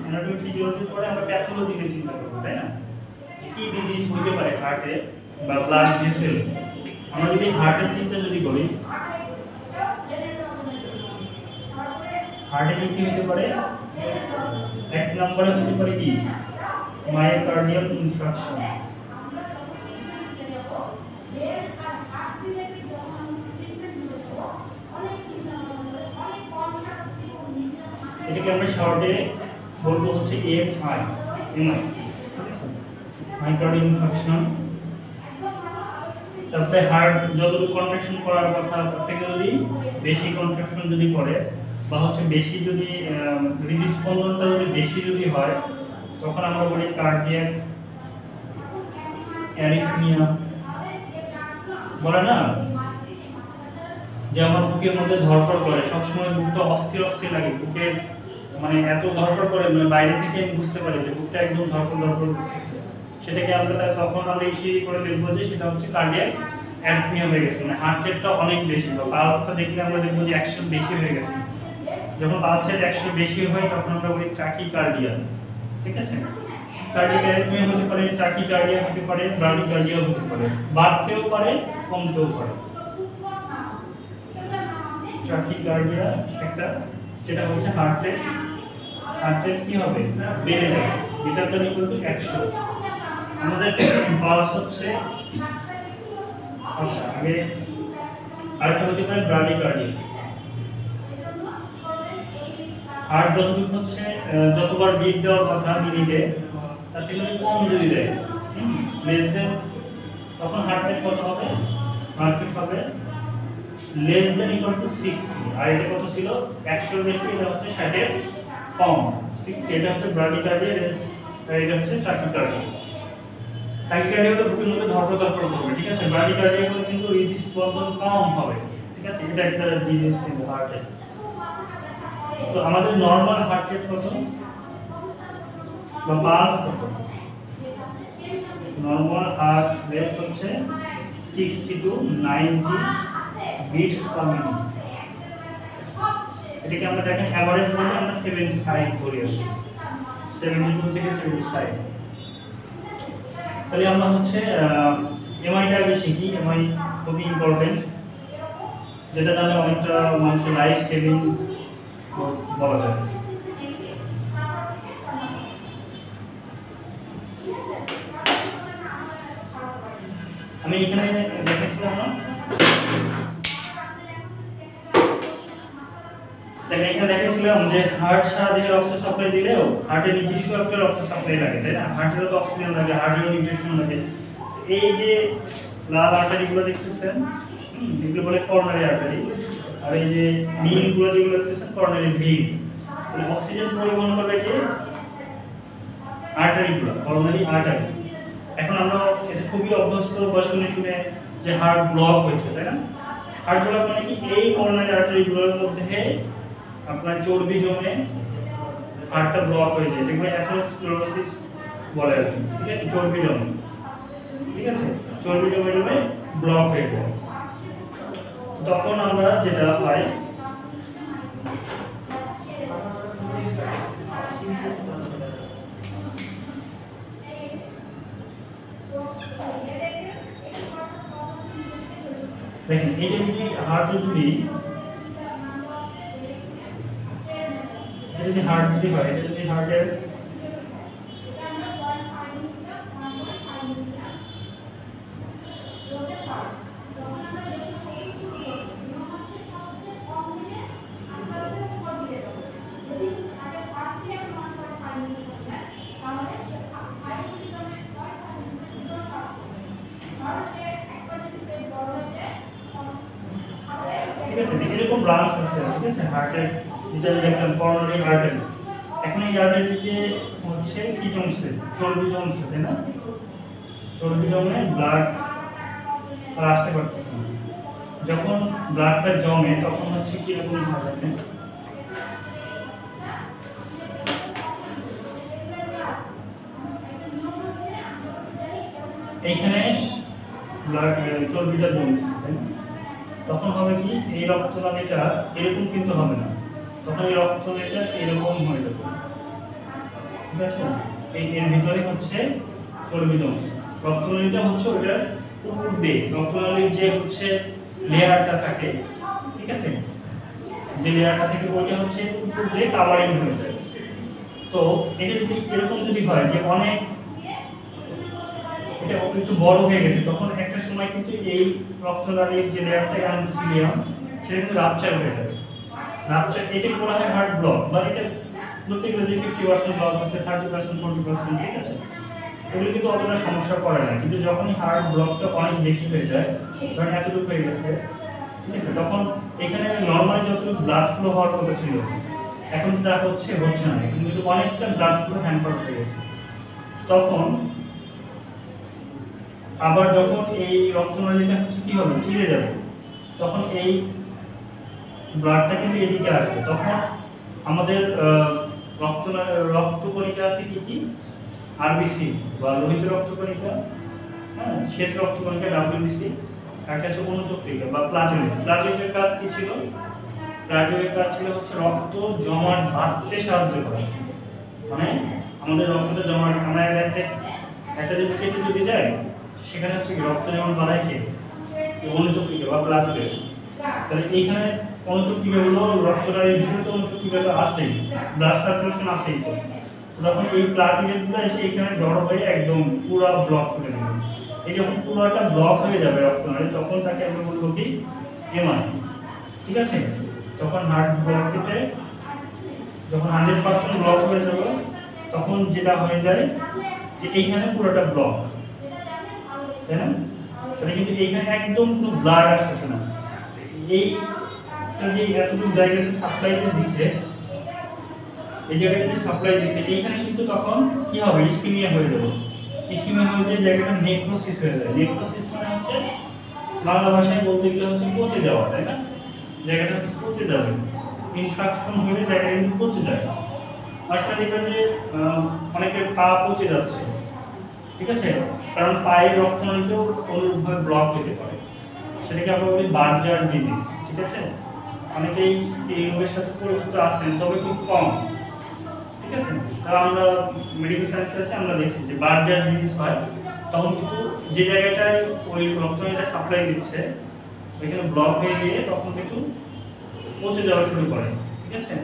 অ্যানাটমি ফিজিওলজির পরে আমরা প্যাথোলজিকে চিন্তা করব, তাই না? কি ডিজিজ হতে পারে হার্টে বা ব্লাড ভেসেল। আমরা যদি হার্টের চিন্তা যদি করি, হার্টে কি হতে পারে, এক নম্বরে হতে পারে কি মায়োকার্ডিয়াল ইনফ্রাকশন। এটাকে আমরা শর্টে বলবো হচ্ছে এমআই, মায়োকার্ডিয়াল ইনফ্রাকশন। তারপরে হার্ট যতটুকু কন্ট্রাকশন করার কথা তার থেকে যদি বেশি কন্ট্রাকশন যদি করে বা হচ্ছে বেশি যদি হৃদস্পন্দনটা যদি বেশি যদি হয় তখন আমরা বলি কার্ডিয়াক অ্যারিথমিয়া। বলে না যে আমার বুকের মধ্যে ধড়ফড় করে, সবসময় বুকটা অস্থির অস্থির লাগে, বুকে মানে এত ধড়ফড় করে, মানে বাইরে থেকে আমি বুঝতে পারি যে বুকটা একদম ধড়ফড় করতেছে, সেটাকে আমরা তখন আমরা ইসিজি করে দেখবো যে সেটা হচ্ছে কার্ডিয়াক অ্যারিথমিয়া হয়ে গেছে, মানে হার্ট রেটটা অনেক বেশি বা পালসটা দেখলে আমরা দেখবো যে 100 বেশি হয়ে গেছে। যখন পালস রেট 100 বেশি হয় তখন আমরা বলি ট্রাকিকার্ডিয়া, ঠিক আছে। কার্ডিয়াক অ্যারিথমিয়া হতে পারে, ট্রাকিকার্ডিয়া হতে পারে, ব্রাডিকার্ডিয়া হতে পারে, বাড়তেও পারে কমতেও পারে। ট্রাকিকার্ডিয়া একটা, যেটা হচ্ছে হার্ট রেট কি হবে, বেড়ে যাবে, এটা তো ইকুয়াল টু 100। আমাদের পালস হচ্ছে, আচ্ছা আগে আরেকটা হতে পারে ব্রাডিকার্ডিয়া। হার্ট যতটুকু হচ্ছে যতবার বিট দেওয়ার কথা মিনিটে তার থেকে যদি কম যদি দেয়, লেস দেন, তখন হার্ট রেট কত হবে, হার্ট রেট হবে লেস দেন ইকুয়াল টু 60। আর এটা কত ছিল, 100 বেশি, এটা হচ্ছে 60 এর কম, ঠিক আছে। এটা হচ্ছে ব্রাডিকার্ডিয়া, এটা হচ্ছে ট্রাকিকার্ডিয়া। ট্রাকিকার্ডিয়া হলে বুকের মধ্যে ধড়ফড় করবে, ঠিক আছে। ব্রাডিকার্ডিয়া হলে কিন্তু হৃদস্পন্দন কম হবে, ঠিক আছে। এটা একটা ডিজিজ কিন্তু হার্টের। তো আমাদের নরমাল হার্ট রেট কত বা পালস কত, নরমাল হার্ট রেট হচ্ছে 60 to 90 বিটস পার মিনিট। এটাকে আমরা দেখেন এভারেজ বলি আমরা 75 ধরি, 72 থেকে 75। তাহলে আমরা হচ্ছে এমআইটা আগে শিখি। এমআই খুবই ইম্পর্টেন্ট, যেটা জানলে অনেকটা মানুষের লাইফ সেভিং বলা যায়। আমি এখানে দেখেছিলাম না, এখানে দেখেছিলাম যে হার্ট সারা দেহে রক্ত সাপ্লাই দিলেও হার্টের নিজস্ব একটা রক্ত সাপ্লাই লাগে, তাই না? হার্টেরও তো অক্সিজেন লাগে, হার্টেরও নিউট্রিশন লাগে। এই যে লাল আর্টারিগুলো দেখতেছেন, এগুলো বলে করোনারি আর্টারি, আর এই যে নীলগুলো যেগুলো দেখতেছেন করোনারি ভেইন। অক্সিজেন পরিবহন করবে কি আর্টারিগুলো, করোনারি আর্টারি। এখন আমরা এটা খুবই অভ্যস্ত বা শুনে শুনে যে হার্ট ব্লক হয়েছে, তাই না? হার্ট ব্লক মানে কি, এই করোনারি আর্টারিগুলোর মধ্যে আপনার চর্বি জমে হার্টটা ব্লক হয়ে যায়, এটাকে অ্যাথেরোস্ক্লেরোসিস বলে আর কি, ঠিক আছে? চর্বি জমে, ঠিক আছে? চর্বি জমে জমে ব্লক হয়ে যায়। তখন আমরা যেটা হয়, দেখেন এটা যদি হার্ট যদি হার্ট যদি হয়, এটা যদি হার্টের ঠিক আছে, এরকম ব্রাঞ্চ আছে, ঠিক আছে? হার্টের যেটা দেখলাম করোনারি আর্টারি। এখন এই আর্টারি যে হচ্ছে কি জমছে, চর্বি জমছে, তাই না? চর্বি জমে ব্লাড আসতে পারতেছে না। যখন ব্লাডটা জমে তখন হচ্ছে কি এরকম হবে, এইখানে ব্লাড চর্বিটা জমছে, তাই না? তখন হবে কি, এই রক্তনালীটা এরকম কিন্তু হবে না, তখন এই রক্তনালীটা এরকম হয়ে যাবে, ঠিক আছে? এর ভিতরে হচ্ছে চর্বি জমছে। রক্তনালীটা হচ্ছে ওটার উপর দিয়ে, রক্তনালীর যে হচ্ছে লেয়ারটা থাকে, ঠিক আছে, যে লেয়ারটা থেকে ওইটা হচ্ছে উপর দিয়ে কাভারিং হয়ে যায়। তো এটা যদি এরকম যদি হয় যে অনেক এটা একটু বড় হয়ে গেছে, তখন একটা সময় কিন্তু এই রক্তনালীর যে লেয়ারটা অ্যান্থোথেলিয়াম সেটা কিন্তু রাপচার হয়ে যাবে। রাপচার এটা বলা হয় হার্ট ব্লক, বা এটা প্রত্যেকটা যে 50% ব্লক আছে, 30% 40%, ঠিক আছে? এগুলো কিন্তু অতটা সমস্যা করে না, কিন্তু যখনই হার্ট ব্লকটা অনেক বেশি হয়ে যায়, ধরেন এতটুকু হয়ে গেছে, ঠিক আছে, তখন এখানে নর্মালি যতটুকু ব্লাড ফ্লো হওয়ার কথা ছিল এখন যা হচ্ছে না, এখন কিন্তু অনেকটা ব্লাড ফ্লো হ্যাম্পার হয়ে গেছে। তখন আবার যখন এই রক্তনালীটা হচ্ছে কি হবে, চিড়ে যাবে, তখন এই ব্লাডটা কিন্তু এদিকে আসবে। তখন আমাদের রক্তকণিকা আছে কি কি, আরবিসি বা লোহিত রক্তকণিকা, হ্যাঁ, শ্বেত রক্তকণিকা ডাব্লিউবিসি, একটা হচ্ছে অনুচক্রিকা বা প্লাটিলেট। প্লাটিলেটের কাজ কি ছিল? প্লাটিলেটের কাজ ছিল হচ্ছে রক্ত জমাট বাঁধতে সাহায্য করা, মানে আমাদের রক্তটা জমাট, আমরা একটা যদি কেটে যদি যায় সেখানে হচ্ছে রক্ত জমাট বাঁধায় কে, অনুচক্রিকা বা প্লাটিলেট। তাহলে এইখানে অনুচক্রিকাগুলো রক্তনালীর ভিতরে তো অনুচক্রিকা আছেই, ব্লাড সার্কুলেশন আছেই, তো তখন এই প্লাটিলেটগুলো এসে এখানে জড়ো হয়ে একদম পুরো ব্লক করে দেবে। এই যখন পুরোটা ব্লক হয়ে যাবে রক্তনালী, তখন তাকে আমরা বলবো কি, এমআই, ঠিক আছে? তখন হার্ট ব্লকেটে যখন 100% ব্লক হয়ে যাবে, তখন যেটা হয়ে যায় যে এইখানে পুরোটা ব্লক, তাই না? তাহলে কিন্তু এইখানে একদম কোনো ব্লাড আসতেছে না। এইটা যে এতটুকু জায়গাতে সাপ্লাইতে দিচ্ছে, এই জায়গাটা যে সাপ্লাই দিচ্ছে, এইখানে কিন্তু তখন কি হবে, ইসকিমিয়া হয়ে যাবে। ইসকিমিয়া হয়ে যায়, জায়গাটা নেক্রোসিস হয়ে যায়। নেক্রোসিস মানে হচ্ছে বাংলা ভাষায় বলতে গেলে হচ্ছে পচে যাওয়া, তাই না? জায়গাটা হচ্ছে পচে যাবে, ইনফেকশন হলে জায়গাটা কিন্তু পচে যায়। আসলে দেখবেন যে অনেকের পা পচে যাচ্ছে, ঠিক আছে, কারণ পায়ের রক্তনালীতেও অনুরূপভাবে ব্লক হতে পারে, সেটাকে আমরা বলি বার্জার ডিজিজ, ঠিক আছে? অনেকেই এই রোগের সাথে পরিচিত আছেন, তবে খুব কম, ঠিক আছে? কারণ আমরা মেডিকেল সায়েন্সে আমরা দেখছি যে বার্জার ডিজিজ হয় তখন কিন্তু যে জায়গাটায় ওই রক্তনালীটা সাপ্লাই দিচ্ছে ওইখানে ব্লক হয়ে গিয়ে তখন কিন্তু পচে যাওয়া শুরু করে, ঠিক আছে?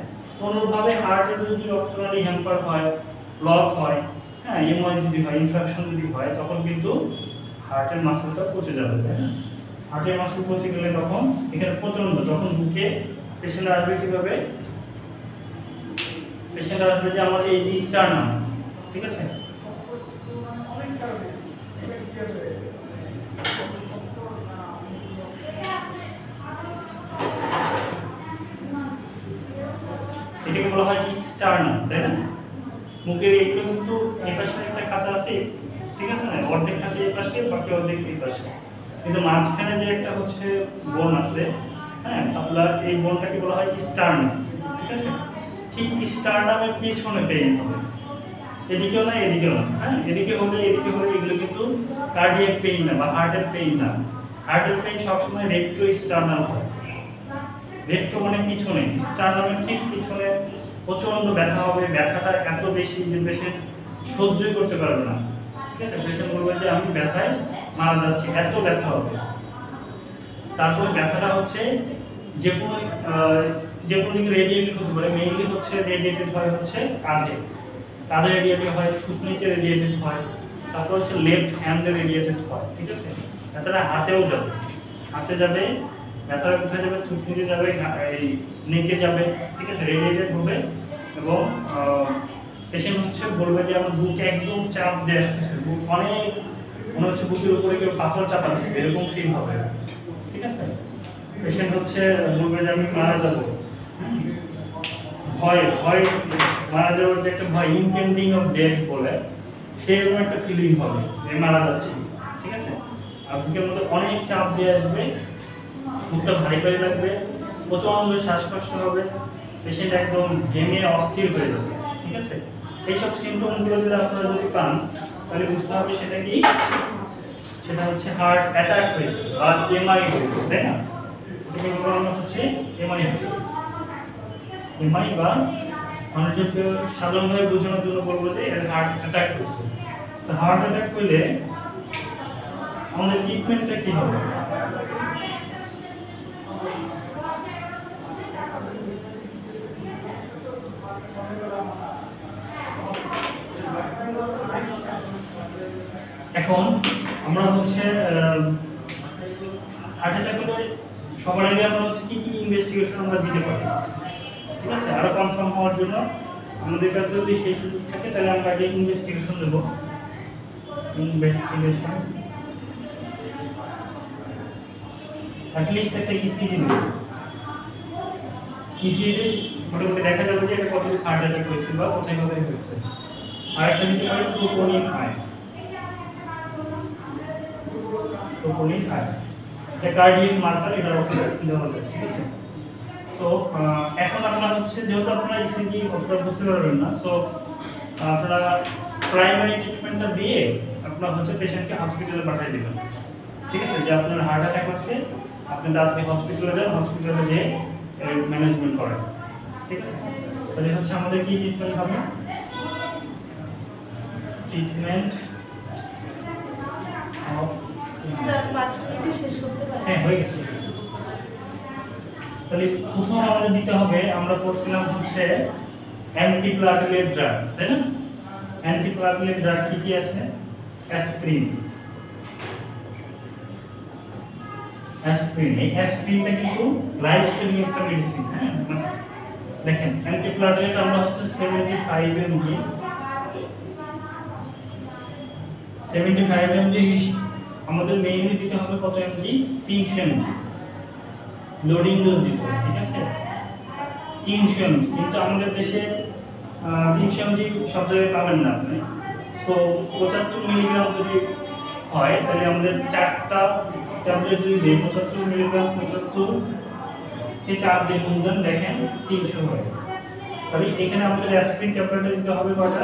অনুরূপভাবে হার্টের যদি রক্তনালী হ্যাম্পার হয়, ব্লক হয়, হ্যাঁ, এমআই যদি হয়, ইনফেকশন যদি হয়, তখন কিন্তু হার্টের মাসেলটা পচে যাবে, তাই না? হার্টের মাসেল পচে গেলে তখন এখানে প্রচন্ড, তখন বুকে পেশেন্ট আসবে কিভাবে, পেশেন্ট আসবে যে আমার এই যে স্টার্নাম, ঠিক আছে, এটাকে বলা হয় স্টার্নাম, তাই না? মুখের এগুলো কিন্তু এই পাশে একটা খাঁচা আছে, ঠিক আছে না, অর্ধেক খাঁচা এই পাশে, বাকি অর্ধেক এই পাশে, কিন্তু মাঝখানে যে একটা হচ্ছে বোন আছে, হ্যাঁ পাতলা, এই বোনটাকে বলা হয় স্টার্নাম, ঠিক আছে। ঠিক স্টার্নামের পিছনে পেইন হবে, এদিকেও না এদিকেও না, হ্যাঁ এদিকে হলে এগুলো কিন্তু কার্ডিয়াক পেইন না বা হার্টের পেইন না। হার্টের পেইন সবসময় রেক্টো স্টার্নাম হয়। রেক্টো মানে পিছনে, স্টার্নামের ঠিক পিছনে প্রচন্ড ব্যথা হবে, ব্যথাটা এত বেশি যে পেশেন্ট সহ্যই করতে পারবে না, ঠিক আছে। পেশেন্ট বলবে যে আমি ব্যথায় মারা যাচ্ছি, এত ব্যথা হবে। তারপর ব্যথাটা হচ্ছে যে কোনো দিকে রেডিয়েটেড হতে পারে, মেইনলি হচ্ছে রেডিয়েটেড হয় হচ্ছে কাঁধে রেডিয়েটেড হয়, থুতনিতে রেডিয়েটেড হয়, তারপর হচ্ছে লেফট হ্যান্ডে রেডিয়েটেড হয়, ঠিক আছে। ব্যথাটা হাতেও যাবে, হাতে যাবে, ব্যথাটা কোথায় যাবে, থুতনিতে যাবে, এই নেকে যাবে, ঠিক আছে, রেডিয়েটেড হবে। এবং পেশেন্ট হচ্ছে বলবে যে আমার বুকে একদম চাপ দিয়ে আসতেছে, বুক অনেক মনে হচ্ছে বুকের উপরে কেউ পাথর চাপা দিচ্ছে, এরকম ফিল হবে, ঠিক আছে। পেশেন্ট হচ্ছে বলবে যে আমি মারা যাবো, ভয় মারা যাওয়ার যে একটা ভয়, ইমপেন্ডিং অফ ডেথ বলে, সেরকম একটা ফিলিং হবে যে মারা যাচ্ছি, ঠিক আছে। আর বুকের মধ্যে অনেক চাপ দিয়ে আসবে, বুকটা ভারী লাগবে, প্রচন্ড শ্বাসকষ্ট হবে, পেশেন্ট একদম ঘেমে অস্থির হয়ে যাবে, ঠিক আছে। এইসব সিমটমগুলো যদি আপনারা পান তাহলে বুঝতে হবে সেটা কি, সেটা হচ্ছে হার্ট অ্যাটাক হয়েছে বা এমআই হয়েছে, তাই না। এটাকে বলা হচ্ছে এমআই হয়েছে। এমআই বা মানুষজনকে সাধারণভাবে বোঝানোর জন্য বলবো যে এর হার্ট অ্যাটাক হয়েছে। তো হার্ট অ্যাটাক হলে আমাদের ট্রিটমেন্টটা কি হবে? এখন আমরা হচ্ছে হার্ট অ্যাটাক হলে সবার আগে আমরা হচ্ছে কি ইনভেস্টিগেশন আমরা দিতে পারি, ঠিক আছে। আরো কনফার্ম হওয়ার জন্য আমাদের কাছে যদি সেই সুযোগ থাকে তাহলে আমরা আগে ইনভেস্টিগেশন দেব। ইনভেস্টিগেশন অ্যাটলিস্ট একটা ইসিজি নেব। ইসিজি মোটামুটি দেখা যাবে যে এটা কতটুকু হার্ট অ্যাটাক হয়েছে বা কোথায় হয়েছে। আরেকটা নিতে পারি ট্রোপোনিন আই, এটা কার্ডিয়াক মার্কার, এটা দেওয়া যায়, ঠিক আছে। তো এখন আপনারা হচ্ছে যেহেতু আপনারা ইসিজি অতটা বুঝতে পারবেন না, সো আপনারা প্রাইমারি ট্রিটমেন্টটা দিয়ে আপনারা হচ্ছে পেশেন্টকে হসপিটালে পাঠিয়ে দেবেন, ঠিক আছে। যে আপনার হার্ট অ্যাটাক হচ্ছে, আপনি তাড়াতাড়ি হসপিটালে যান, হসপিটালে যেয়ে ম্যানেজমেন্ট করেন, ঠিক আছে। তাহলে হচ্ছে আমাদের কি ট্রিটমেন্ট হবে? ট্রিটমেন্ট স্যার 5 মিনিটে শেষ করতে পারেন? হ্যাঁ হয়ে গেছে। তাহলে প্রথম আমাদের দিতে হবে, আমরা পড়ছিলাম হচ্ছে অ্যান্টিপ্লাটেলেট ড্রাগ, তাই না। অ্যান্টিপ্লাটেলেট ড্রাগ কি কি আছে? অ্যাসপিরিন। এই অ্যাসপিরিনটা কিন্তু লাইফ সেভিং একটা মেডিসিন, হ্যাঁ। দেখেন অ্যান্টিপ্লাটেলেট আমরা হচ্ছে 75 mg 75 mg আমাদের মেইনলি দিতে হবে কত এমজি? 300 mg লোডিং ডোজ দিতে হবে, ঠিক আছে। 300 mg, কিন্তু আমাদের দেশে 300 mg সব জায়গায় পাবেন না আপনি। সো 75 মিলিগ্রাম যদি হয় তাহলে আমাদের 4টা ট্যাবলেট যদি দেই, 75 মিলিগ্রাম 75 কে 4 দিয়ে গুণ দেন, দেখেন 300 হয়। তাহলে এখানে আমাদের অ্যাসপিরিন ট্যাবলেট দিতে হবে কয়টা?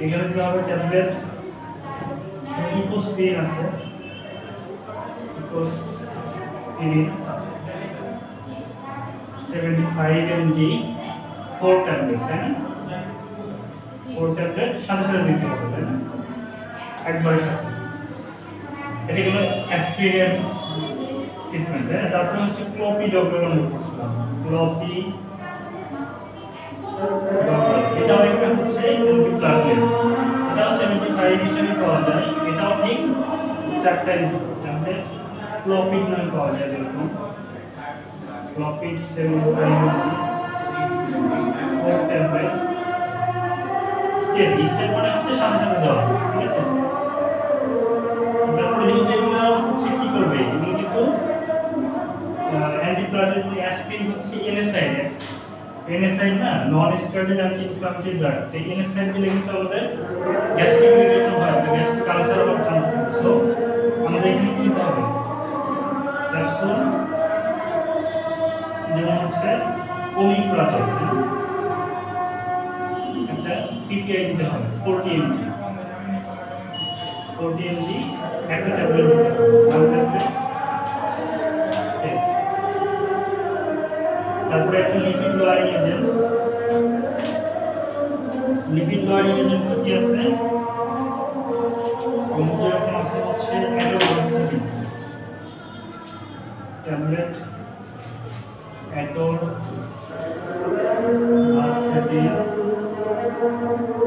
এখানে দিতে হবে ট্যাবলেট ইকোস্পিরিন আছে, ইকোস্পিরিন 75 mg 4 ট্যাবলেট, তাই না। 4 ট্যাবলেট সাথে সাথে দিতে হবে, তাই না, একবারে সাথে। এটা হলো অ্যাসপিরিন ট্রিটমেন্ট, তাই না। তারপরে হচ্ছে ক্লোপিডগ্রেল আমরা করছিলাম, এটাও একটা হচ্ছে অ্যান্টিপ্লাটেলেট, এটাও 75 হিসেবে পাওয়া যায়, এটাও ঠিক 4টা ট্যাবলেট। ক্লোপিড নামে পাওয়া যায়, যেরকম ক্লোপিড 75 4 ট্যাবলেট। স্টেট মানে হচ্ছে সাথে সাথে দেওয়া, ঠিক আছে। তারপরে যেহেতু এগুলো হচ্ছে কি করবে, এগুলো কিন্তু অ্যান্টিপ্লাটেলেট অ্যাসপিরিন হচ্ছে এনএসআইড, NSAID না নন স্টেরয়েড অ্যান্টি ইনফ্লামেটরি ড্রাগ। তো NSAID দিলে কিন্তু আমাদের গ্যাস্ট্রিক ইরিটেশন হয়, গ্যাস্ট্রিক আলসার হওয়ার চান্স থাকে। সো আমাদের এখানে কি দিতে হবে? ক্যাপসুল যেমন হচ্ছে ওমিপ্রাজল, একটা PPI দিতে হবে 40 mg, 40 mg একটা ট্যাবলেট দিতে হবে, 1 ট্যাবলেট। তারপরে একটা lipid lowering agent. Lipid lowering agent কি আছে? যেরকম আছে হচ্ছে অ্যাটোরভাস্টাটিন ট্যাবলেট, অ্যাটোরভাস্টাটিন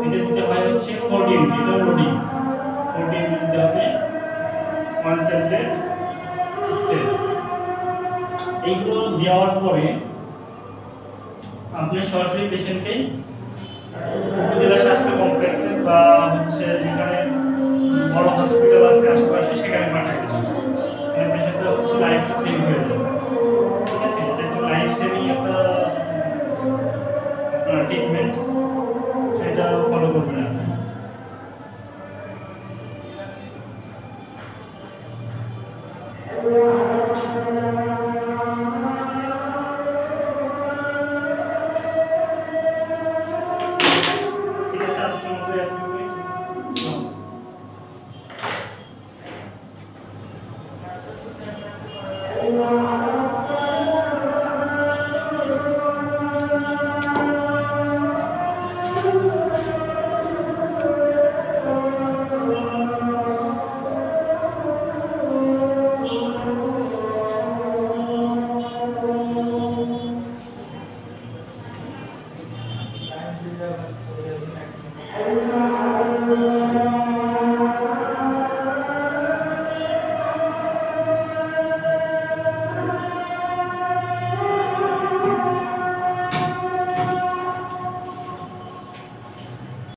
এটা দিতে হয় হচ্ছে 40 mg, এটা লোডিং 40 mg দিতে হবে, 1 ট্যাবলেট স্টেট। এইগুলো দেওয়ার পরে আপনি সরাসরি পেশেন্টকে উপজেলা স্বাস্থ্য কমপ্লেক্সে বা হচ্ছে যেখানে বড় হসপিটাল আছে আশেপাশে সেখানে পাঠাই দেবেন। এখানে পেশেন্টটা হচ্ছে লাইফটা সেভ হয়ে যাবে। ঠিক আছে, এটা একটা লাইফ সেভিং একটা আপনার ট্রিটমেন্ট, সেটা ফলো করবেন আপনি।